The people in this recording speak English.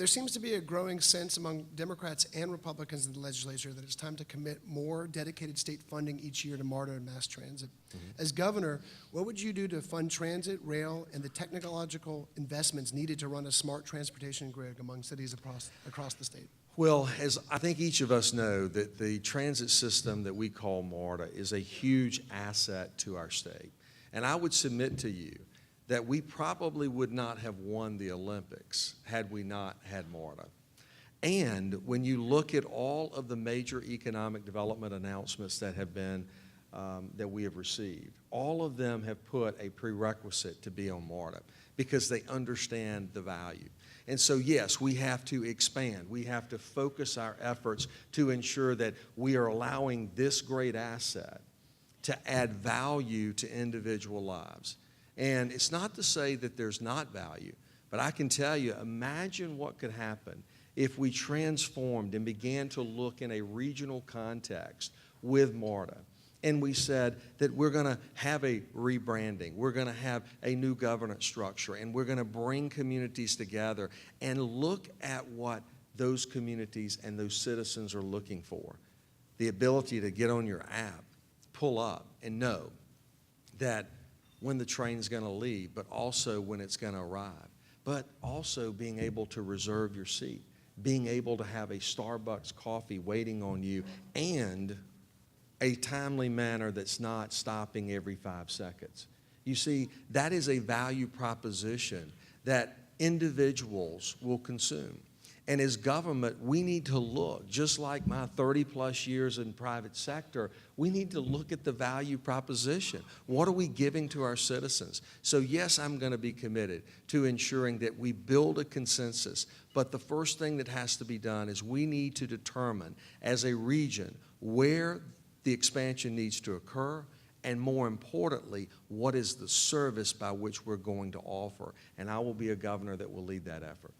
there seems to be a growing sense among Democrats and Republicans in the legislature that it's time to commit more dedicated state funding each year to MARTA and mass transit. As governor, what would you do to fund transit, rail, and the technological investments needed to run a smart transportation grid among cities across the state? Well, as I think each of us know, that the transit system that we call MARTA is a huge asset to our state. And I would submit to you that we probably would not have won the Olympics had we not had MARTA. And when you look at all of the major economic development announcements that have been, that we have received, all of them have put a prerequisite to be on MARTA because they understand the value. And so, yes, we have to expand. We have to focus our efforts to ensure that we are allowing this great asset to add value to individual lives. And it's not to say that there's not value, but I can tell you, imagine what could happen if we transformed and began to look in a regional context with MARTA. And we said that we're going to have a rebranding, we're going to have a new governance structure, and we're going to bring communities together and look at what those communities and those citizens are looking for. The ability to get on your app, pull up, and know that when the train's going to leave, but also when it's going to arrive, but also being able to reserve your seat, being able to have a Starbucks coffee waiting on you, and a timely manner that's not stopping every 5 seconds. You see, that is a value proposition that individuals will consume. And as government, we need to look, just like my 30-plus years in private sector, we need to look at the value proposition. What are we giving to our citizens? So yes, I'm going to be committed to ensuring that we build a consensus. But the first thing that has to be done is we need to determine, as a region, where the expansion needs to occur, and more importantly, what is the service by which we're going to offer. And I will be a governor that will lead that effort.